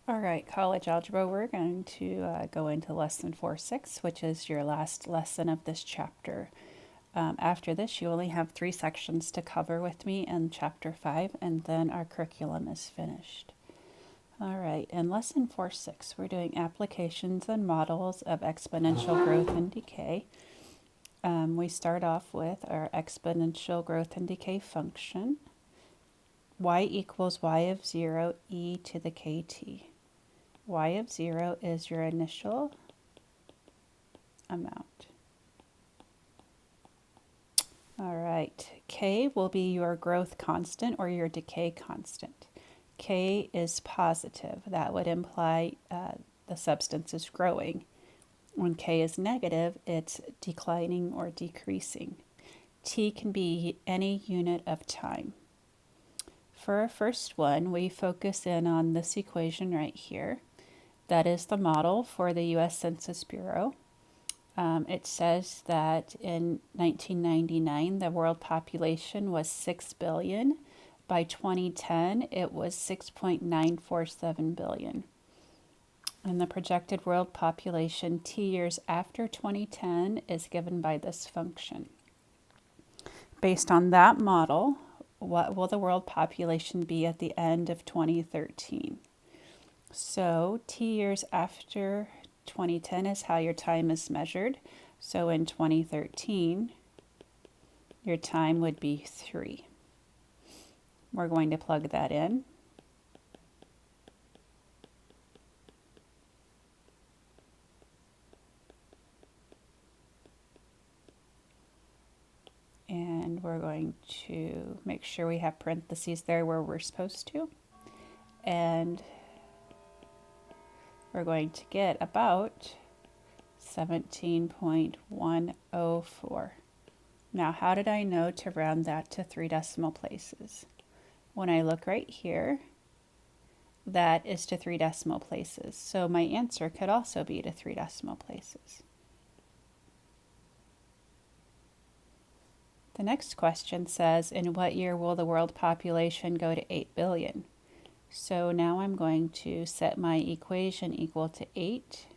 All right, college algebra, we're going to go into lesson 4.6, which is your last lesson of this chapter. After this, you only have 3 sections to cover with me in chapter 5, and then our curriculum is finished. All right, in lesson 4.6, we're doing applications and models of exponential growth and decay. We start off with our exponential growth and decay function. Y equals y of 0 e to the kt. Y of 0 is your initial amount. All right, K will be your growth constant or your decay constant. K is positive. That would imply the substance is growing. When K is negative, it's declining or decreasing. T can be any unit of time. For our first one, we focus in on this equation right here. That is the model for the U.S. Census Bureau. It says that in 1999, the world population was 6 billion. By 2010, it was 6.947 billion. And the projected world population T years after 2010 is given by this function. Based on that model, what will the world population be at the end of 2013? So T years after 2010 is how your time is measured. So in 2013, your time would be 3. We're going to plug that in. And we're going to make sure we have parentheses there where we're supposed to. And we're going to get about 17.104. Now, how did I know to round that to 3 decimal places? When I look right here, that is to 3 decimal places. So my answer could also be to 3 decimal places. The next question says, in what year will the world population go to 8 billion? So now I'm going to set my equation equal to 8.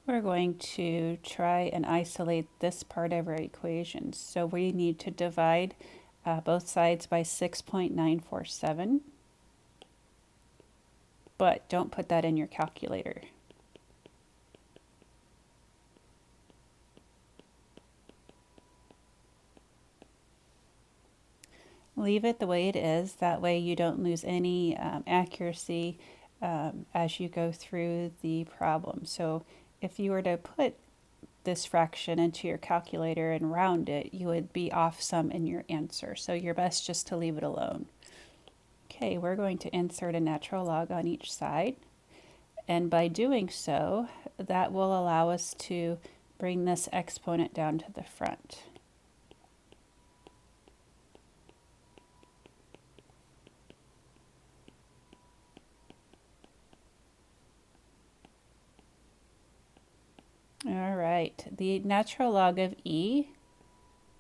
We're going to try and isolate this part of our equation. So we need to divide both sides by 6.947. But don't put that in your calculator. Leave it the way it is. That way you don't lose any accuracy as you go through the problem. So if you were to put this fraction into your calculator and round it, you would be off some in your answer. So you're best just to leave it alone. Okay, we're going to insert a natural log on each side. And by doing so, that will allow us to bring this exponent down to the front. All right, the natural log of e,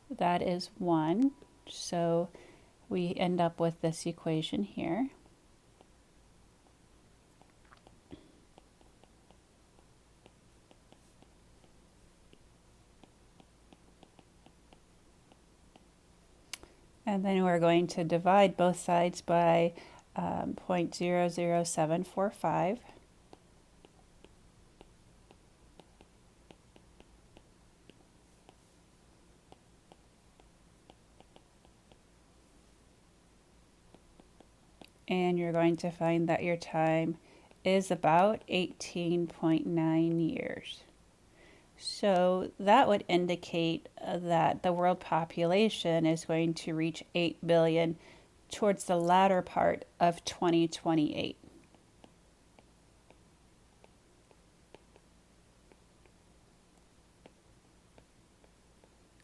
that is 1. So we end up with this equation here. And then we're going to divide both sides by 0.00745. And you're going to find that your time is about 18.9 years. So that would indicate that the world population is going to reach 8 billion towards the latter part of 2028.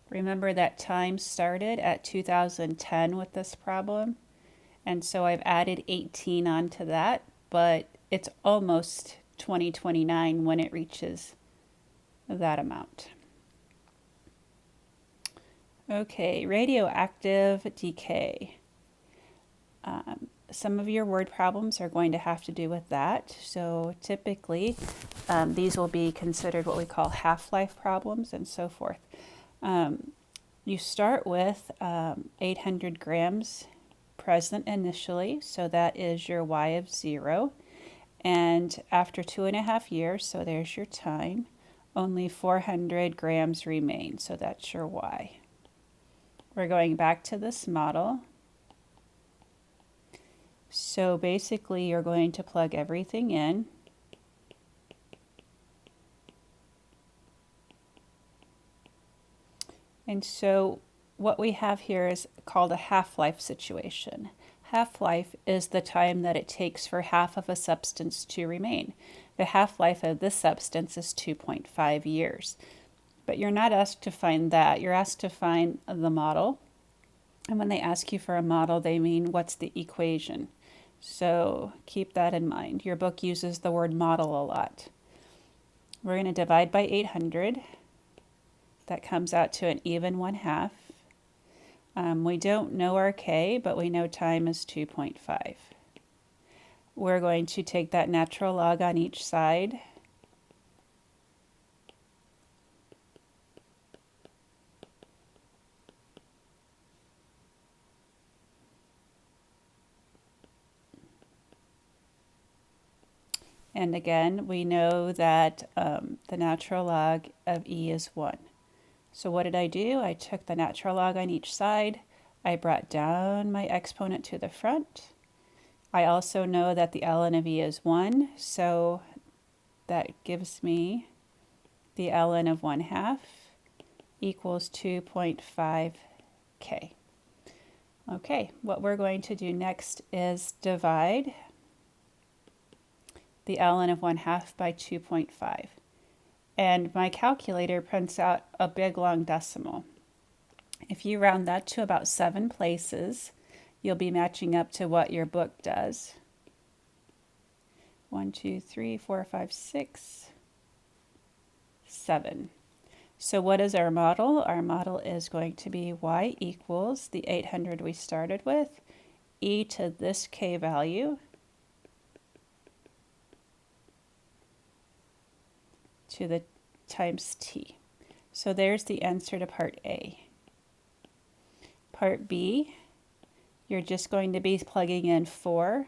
Remember that time started at 2010 with this problem, and so I've added 18 onto that, but it's almost 2029 when it reaches that amount. Okay, radioactive decay. Some of your word problems are going to have to do with that. So typically, these will be considered what we call half-life problems and so forth. You start with 800 grams present initially, so that is your y of 0. And after 2.5 years, so there's your time, only 400 grams remain, so that's your y. We're going back to this model. So basically, you're going to plug everything in. And so what we have here is called a half-life situation. Half-life is the time that it takes for half of a substance to remain. The half-life of this substance is 2.5 years. But you're not asked to find that. You're asked to find the model. And when they ask you for a model, they mean what's the equation. So keep that in mind. Your book uses the word model a lot. We're going to divide by 800. That comes out to an even 1/2. We don't know our k, but we know time is 2.5. We're going to take that natural log on each side. And again, we know that the natural log of e is 1. So what did I do? I took the natural log on each side. I brought down my exponent to the front. I also know that the ln of e is 1, so that gives me the ln of 1/2 equals 2.5k. Okay, what we're going to do next is divide the ln of 1/2 by 2.5. And my calculator prints out a big long decimal. If you round that to about 7 places, you'll be matching up to what your book does. 1, 2, 3, 4, 5, 6, 7. So what is our model? Our model is going to be y equals the 800 we started with, e to this k value, to the times t. So there's the answer to part A. Part B, you're just going to be plugging in 4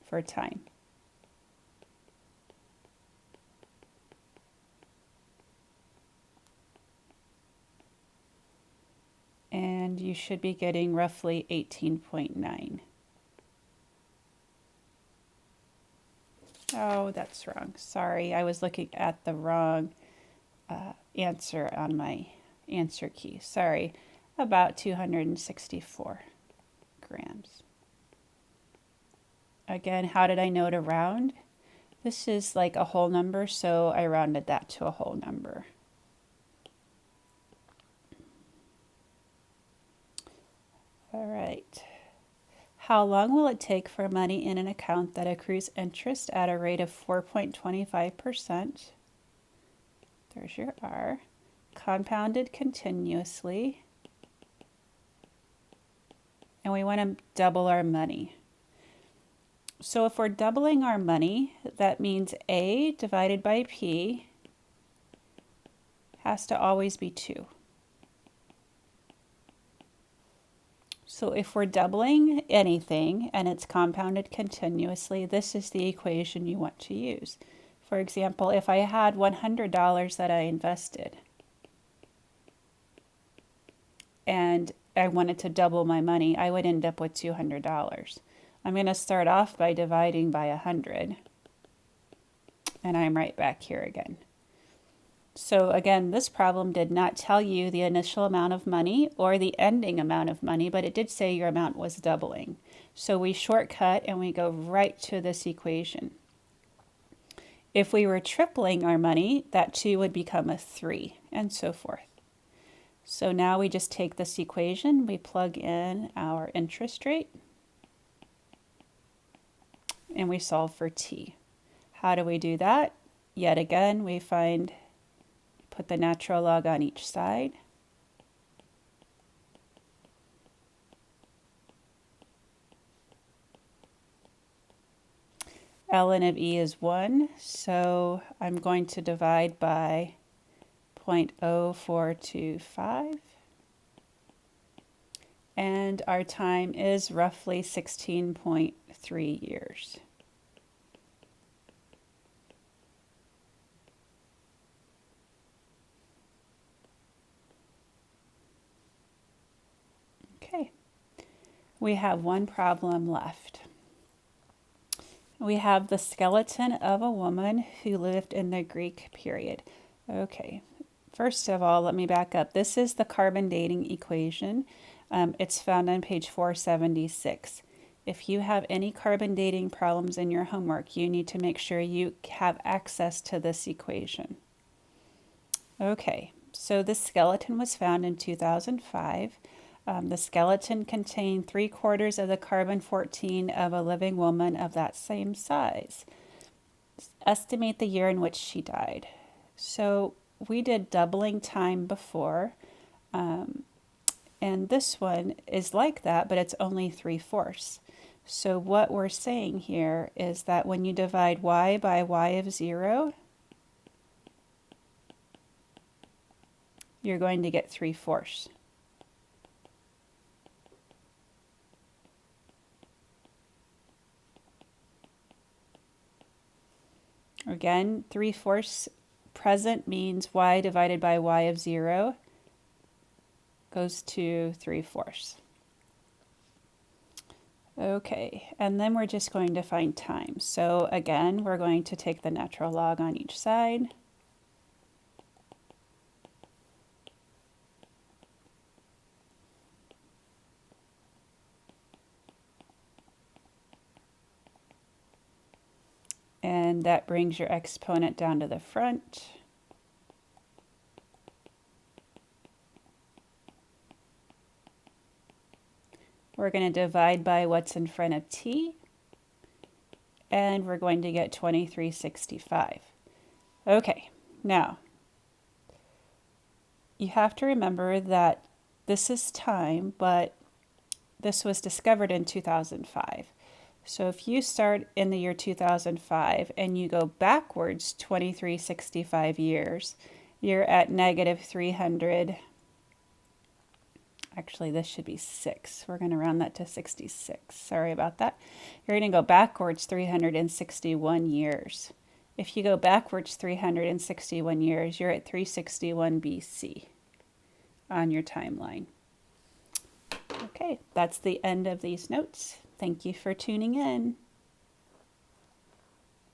for time. And you should be getting roughly 18.9. Oh, that's wrong. Sorry, I was looking at the wrong answer on my answer key. Sorry, about 264 grams. Again, how did I know to round? This is like a whole number, so I rounded that to a whole number. All right. How long will it take for money in an account that accrues interest at a rate of 4.25%? There's your R. Compounded continuously. And we want to double our money. So if we're doubling our money, that means A divided by P has to always be 2. So if we're doubling anything and it's compounded continuously, this is the equation you want to use. For example, if I had $100 that I invested and I wanted to double my money, I would end up with $200. I'm going to start off by dividing by 100, and I'm right back here again. So again, this problem did not tell you the initial amount of money or the ending amount of money, but it did say your amount was doubling. So we shortcut and we go right to this equation. If we were tripling our money, that 2 would become a 3, and so forth. So now we just take this equation, we plug in our interest rate, and we solve for t. How do we do that? Yet again, we put the natural log on each side. ln of E is 1, so I'm going to divide by 0.0425. And our time is roughly 16.3 years. Okay, we have one problem left. We have the skeleton of a woman who lived in the Greek period. Okay, first of all, let me back up. This is the carbon dating equation. It's found on page 476. If you have any carbon dating problems in your homework, you need to make sure you have access to this equation. Okay, so this skeleton was found in 2005. The skeleton contained 3/4 of the carbon-14 of a living woman of that same size. Estimate the year in which she died. So we did doubling time before, and this one is like that, but it's only 3/4. So what we're saying here is that when you divide y by y of 0, you're going to get 3/4. Again, 3/4 present means y divided by y of 0 goes to 3/4. Okay, and then we're just going to find time. So again, we're going to take the natural log on each side. And that brings your exponent down to the front. We're going to divide by what's in front of t, and we're going to get 2365. Okay, now you have to remember that this is time, but this was discovered in 2005. So if you start in the year 2005 and you go backwards 2365 years, you're at negative 300. Actually, this should be 6. We're going to round that to 66. Sorry about that. You're going to go backwards 361 years. If you go backwards 361 years, you're at 361 BC on your timeline. Okay, that's the end of these notes. Thank you for tuning in.